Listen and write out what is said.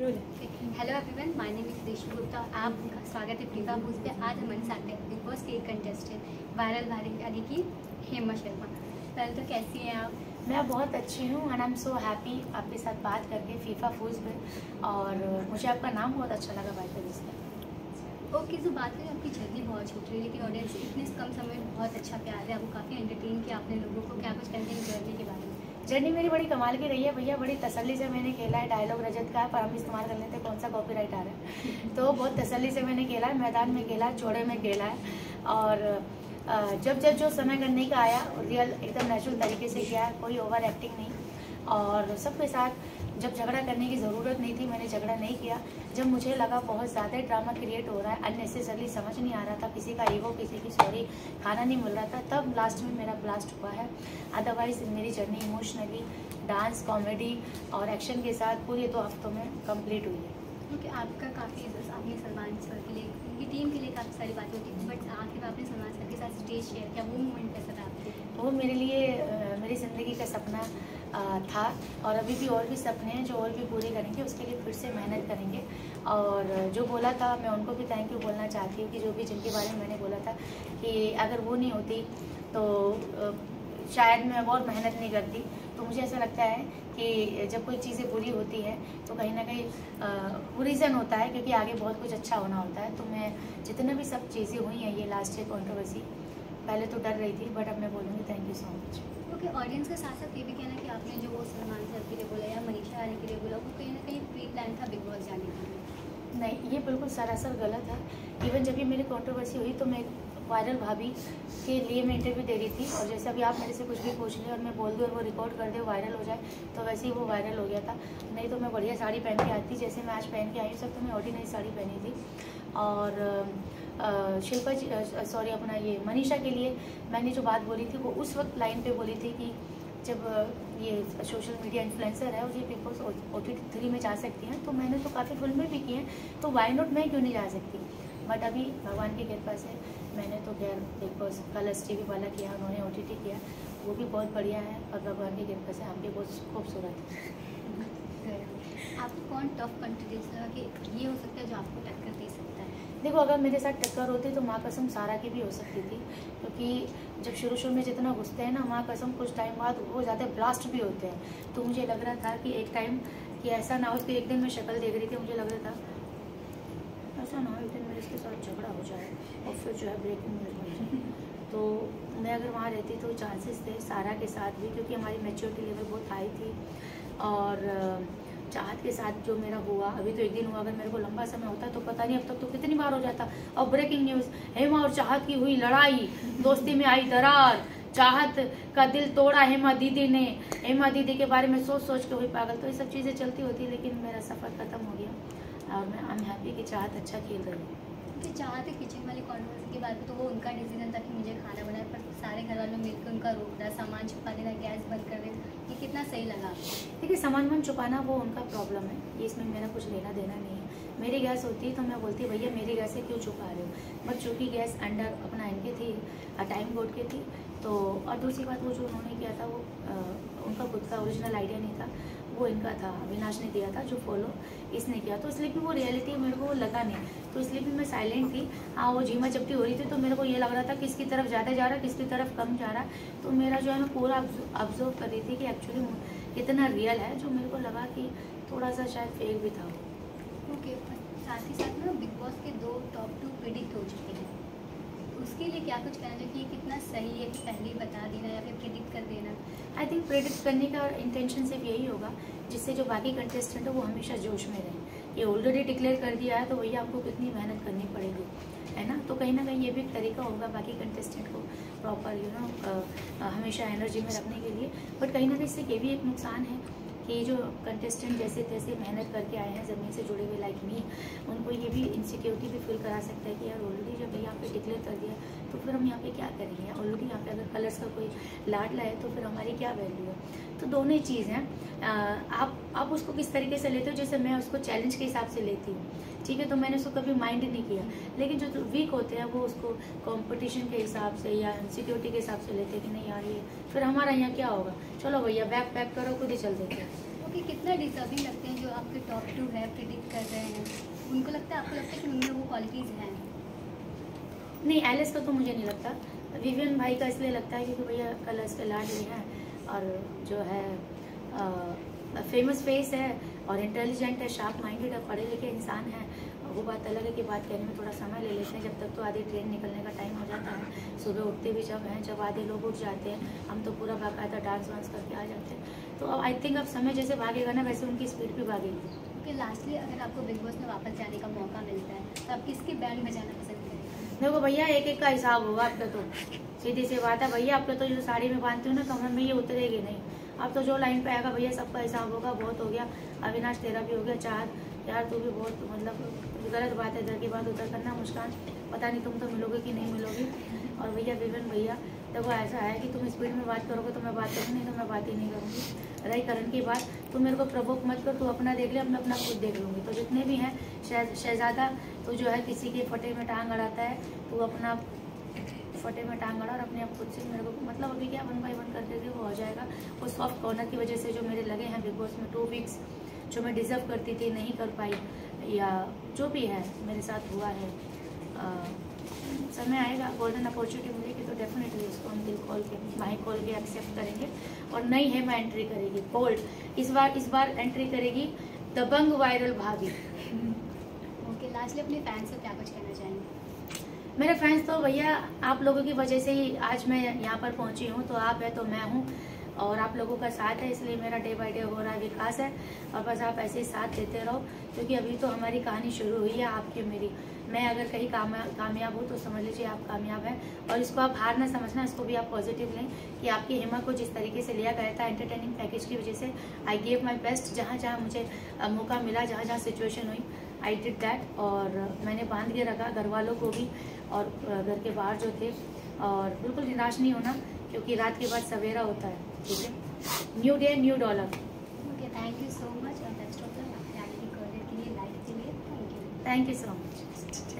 Hello everyone, my name is Dishu Gupta. आपका स्वागत है फीफा फूड्स पे। आज हमारे साथ है बिग बॉस के एक कंटेस्टेंट वायरल यानी कि हेमा शर्मा। पहले तो कैसी हैं आप? मैं बहुत अच्छी हूँ and I am so happy आपके साथ बात करके फीफा फूड्स में। और मुझे आपका नाम बहुत अच्छा लगा बात करने से। ओके, जो बात करें आपकी जर्नी बहुत छोटी है लेकिन ऑडियंस इतने कम समय में बहुत अच्छा प्यार है, आपको काफ़ी एंटरटेन किया आपने लोगों को। क्या कुछ कहते हैं जर्नी के बारे में? जर्नी मेरी बड़ी कमाल की रही है भैया, बड़ी तसल्ली से मैंने खेला है। डायलॉग रजत का है पर हम इस्तेमाल कर लेते हैं, कौन सा कॉपीराइट आ रहा है। तो बहुत तसल्ली से मैंने खेला है, मैदान में खेला है, चौड़े में खेला है। और जब जब जो समय करने का आया रियल एकदम नेचुरल तरीके से किया है, कोई ओवर एक्टिंग नहीं। और सबके साथ जब झगड़ा करने की ज़रूरत नहीं थी मैंने झगड़ा नहीं किया। जब मुझे लगा बहुत ज़्यादा ड्रामा क्रिएट हो रहा है, अननेसेसरली समझ नहीं आ रहा था, किसी का ईगो, किसी की सॉरी खाना नहीं मिल रहा था, तब लास्ट में मेरा ब्लास्ट हुआ है। अदरवाइज मेरी जर्नी इमोशनली डांस, कॉमेडी और एक्शन के साथ पूरे 2 हफ्तों में कंप्लीट हुई है। क्योंकि आपका काफ़ी आपने सलमान सर के लिए, उनकी टीम के लिए काफ़ी सारी बातें होती थी, बट आखिर में आपने सलमान सर के साथ स्टेज शेयर किया, वो मोमेंट कैसा था आपके? वो मेरे लिए मेरी ज़िंदगी का सपना था और अभी भी और भी सपने हैं जो और भी पूरे करेंगे, उसके लिए फिर से मेहनत करेंगे। और जो बोला था मैं उनको भी थैंक यू बोलना चाहती हूँ कि जो भी जिनके बारे में मैंने बोला था कि अगर वो नहीं होती तो शायद मैं और मेहनत नहीं करती। तो मुझे ऐसा लगता है कि जब कोई चीज़ें बुरी होती है तो कहीं ना कहीं वो रीज़न होता है क्योंकि आगे बहुत कुछ अच्छा होना होता है। तो मैं जितने भी सब चीज़ें हुई हैं ये लास्ट ईयर कंट्रोवर्सी, पहले तो डर रही थी बट अब मैं बोलूँगी thank you so much. Okay, audience के साथ साथ ये भी कहना कि आपने जो वो सलमान सर के लिए बोला या मनीषा आने के लिए बोला, वो कहीं ना कहीं प्री प्लान था बिग बॉस जाने के लिए? नहीं, ये बिल्कुल सरासर गलत है। इवन जब भी मेरी कंट्रोवर्सी हुई तो मैं वायरल भाभी के लिए मैं इंटरव्यू दे रही थी और जैसे अभी आप मेरे से कुछ भी पूछ लें और मैं बोल दूँ और वो रिकॉर्ड कर दे, वायरल हो जाए, तो वैसे ही वो वायरल हो गया था। नहीं तो मैं बढ़िया साड़ी पहन के आती, जैसे मैं आज पहन के आई हूँ सब, तो मैं ऑर्डिनरी साड़ी पहनी थी। और शिल्पा जी सॉरी अपना ये मनीषा के लिए मैंने जो बात बोली थी वो उस वक्त लाइन पे बोली थी कि जब ये सोशल मीडिया इन्फ्लुएंसर है और ये बिग बॉस OTT3 में जा सकती हैं, तो मैंने तो काफ़ी फिल्में भी की हैं, तो वाई नॉट मैं क्यों नहीं जा सकती। बट अभी भगवान की कृपा से मैंने तो खैर बिग बॉस कलर्स TV वाला किया, उन्होंने OTT किया, वो भी बहुत बढ़िया है और भगवान की कृपा से हम भी बहुत खूबसूरत हैं। आपको कौन टफ कंटेस्टेंट लगा कि ये हो सकता है जो आपको टक्कर दे सकता है? देखो, अगर मेरे साथ टक्कर होती तो माँ कसम सारा की भी हो सकती थी, क्योंकि जब शुरू में जितना घुसते हैं ना माँ कसम, कुछ टाइम बाद वो ज़्यादा ब्लास्ट भी होते हैं। तो मुझे लग रहा था कि एक टाइम कि ऐसा ना हो कि एक दिन मैं शक्ल देख रही थी, मुझे लग रहा था ऐसा ना हो एक दिन मेरे इसके साथ झगड़ा हो जाए और फिर जो है ब्रेकिंग न्यूज़ बन जाए। तो मैं अगर वहाँ रहती तो चांसेस थे सारा के साथ भी, क्योंकि हमारी मैच्योरिटी लेवल बहुत हाई थी। और चाहत के साथ जो मेरा हुआ, अभी तो एक दिन हुआ, अगर मेरे को लंबा समय होता तो पता नहीं अब तक तो कितनी बार हो जाता। और ब्रेकिंग न्यूज़, हेमा और चाहत की हुई लड़ाई, दोस्ती में आई दरार, चाहत का दिल तोड़ा हेमा दीदी ने, हेमा दीदी के बारे में सोच सोच के हुई पागल। तो ये सब चीज़ें चलती होती, लेकिन मेरा सफ़र ख़त्म हो गया और मैं आई एम हैप्पी कि चाहत अच्छा खेल रही है। क्योंकि चाहते किचन वाली कॉन्वर्सेशन के बाद तो वो उनका डिसीजन था कि मुझे खाना बनाए, पर सारे घर वालों ने मिलकर उनका रोकना, सामान छुपा देना, गैस बंद कर देना, ये कितना सही लगा? देखिए, सामान छुपाना वो उनका प्रॉब्लम है, ये इसमें मेरा कुछ लेना देना नहीं है। मेरी गैस होती तो मैं बोलती भैया मेरी गैस से क्यों छुपा रहे हो, बट चूँकि गैस अंडर अपना इनके थी, टाइम बोर्ड के थी, तो और दूसरी बात वो जो उन्होंने किया था वो उनका खुद का ओरिजिनल आइडिया नहीं था, वो इनका था, अविनाश ने दिया था, जो फॉलो इसने किया। तो इसलिए भी वो रियलिटी मेरे को लगा नहीं, तो इसलिए भी मैं साइलेंट थी। हाँ, वो झीमा चपटी हो रही थी तो मेरे को ये लग रहा था किसकी तरफ ज़्यादा जा रहा है, किसकी तरफ कम जा रहा है। तो मेरा जो है मैं पूरा ऑब्जर्व कर रही थी कि एक्चुअली कितना रियल है, जो मेरे को लगा कि थोड़ा सा शायद फेक भी था। ओके, साथ ही साथ ना बिग बॉस के 2 टॉप 2 प्रिडिक्ट हो चुके हैं, उसके लिए क्या कुछ कहना चाहिए कि कितना सही है कि पहले ही बता देना या फिर प्रिडिक्ट कर देना? आई थिंक प्रेडिक्ट करने का इंटेंशन सिर्फ यही होगा जिससे जो बाकी कंटेस्टेंट है वो हमेशा जोश में रहें। ये ऑलरेडी डिक्लेयर कर दिया है तो भैया आपको कितनी मेहनत करनी पड़ेगी, है ना। तो कहीं ना कहीं ये भी एक तरीका होगा बाकी कंटेस्टेंट को प्रॉपर हमेशा एनर्जी में रखने के लिए। बट कहीं ना कहीं इससे ये भी एक नुकसान है कि जो कंटेस्टेंट जैसे तैसे मेहनत करके आए हैं ज़मीन से जुड़े हुए लाइक मी, उनको ये भी इनसिक्योरिटी भी फील करा सकता है कि यार ऑलरेडी जब यहाँ पे डिक्लेयर कर दिया तो फिर हम यहाँ पे क्या करेंगे, ऑलरेडी यहाँ पे अगर कलर्स का कोई लाडला है तो फिर हमारी क्या वैल्यू है। तो दोनों ही चीज़ हैं, आप उसको किस तरीके से लेते हो। जैसे मैं उसको चैलेंज के हिसाब से लेती हूँ, ठीक है, तो मैंने उसको कभी माइंड नहीं किया। लेकिन जो वीक होते हैं वो उसको कंपटीशन के हिसाब से या सिक्योरिटी के हिसाब से लेते हैं कि नहीं यार ये फिर हमारा यहाँ क्या होगा, चलो भैया बैग पैक करो, खुद ही चल देते हैं। ओके, कितना डिजर्विंग लगते हैं जो आपके टॉप 2 है प्रिडिक्ट कर रहे हैं, उनको लगता है, आपको लगता है कि उनमें वो क्वालिटीज़ हैं? नहीं, एलिस का तो मुझे नहीं लगता। विवियन भाई का इसलिए लगता है क्योंकि भैया कलर्स के लाडली हैं और जो है फेमस फेस है और इंटेलिजेंट है, शार्प माइंडेड है, पढ़े लिखे इंसान है। वो बात अलग है कि बात कहने में थोड़ा समय ले लेते हैं, जब तक तो आधी ट्रेन निकलने का टाइम हो जाता है। सुबह उठते भी जब हैं, जब आधे लोग उठ जाते हैं, हम तो पूरा बाकायदा डांस वांस करके आ जाते हैं। तो अब आई थिंक अब समय जैसे भागेगा ना, वैसे उनकी स्पीड भी भागेगी। ओके, लास्टली अगर आपको बिग बॉस में वापस जाने का मौका मिलता है तो आप किसकी बैंड बजाना पसंद करेंगे? देखो भैया, एक एक का हिसाब होगा आपका, तो सीधी सी बात है भैया। आपका तो जो साड़ी में बांधती हूँ ना कमर में, ये उतरेगी नहीं। अब तो जो लाइन पे आएगा भैया सबका हिसाब होगा। बहुत हो गया अविनाश, तेरा भी हो गया। चाहत यार तू भी बहुत मतलब गलत बात है, इधर की बात उधर करना। मुस्कान, पता नहीं तुम तो मिलोगे कि नहीं मिलोगी। और भैया विवेन भैया, देखो ऐसा है कि तुम स्पीड में बात करोगे तो मैं बात करूँगी, नहीं तो मैं बात ही नहीं करूँगी। रही करण की बात, तुम मेरे को प्रवोक मत कर, तू अपना देख ले, मैं अपना खुद देख लूँगी। तो जितने भी हैं शहजादा, तो जो है किसी के फटे में टांग अड़ाता है, तू अपना फटे में टांग अड़ा और अपने आप खुद से मेरे को मतलब अभी क्या 1 बाय 1 करते थे, वो हो जाएगा। वो सॉफ्ट कॉर्नर की वजह से जो मेरे लगे हैं बिग बॉस में 2 वीक्स, जो मैं डिजर्व करती थी नहीं कर पाई, या जो भी है मेरे साथ हुआ है, समय आएगा, गोल्डन अपॉर्चुनिटी मिलेगी तो डेफिनेटली उसको हम दिल खोल के, बाहें खोल के एक्सेप्ट करेंगे। और नई है मैं एंट्री करेगी बोल्ड, इस बार एंट्री करेगी दबंग वायरल भाभी। ओके, लास्टली अपने फैंस से क्या कुछ कहना चाहेंगे? मेरे फ्रेंड्स तो भैया आप लोगों की वजह से ही आज मैं यहाँ पर पहुँची हूँ। तो आप है तो मैं हूँ, और आप लोगों का साथ है, इसलिए मेरा डे बाय डे हो रहा है विकास है। और बस आप ऐसे ही साथ देते रहो, क्योंकि अभी तो हमारी कहानी शुरू हुई है, आपकी मेरी। मैं अगर कहीं कामयाब हूँ तो समझ लीजिए आप कामयाब हैं। और इसको आप हार ना समझना, इसको भी आप पॉजिटिव लें कि आपकी हिम्मत को जिस तरीके से लिया गया था एंटरटेनिंग पैकेज की वजह से, आई गेव माई बेस्ट। जहाँ जहाँ मुझे मौका मिला, जहाँ जहाँ सिचुएशन हुई, आई डिड दैट। और मैंने बांध के रखा घर वालों को भी और घर के बाहर जो थे। और बिल्कुल निराश नहीं होना, क्योंकि रात के बाद सवेरा होता है। ठीक है, new day new dollar. Okay, thank you so much और बेस्ट ऑफ लक आपके आगे की करियर के लिए, लाइफ के लिए। Thank you. Thank you so much.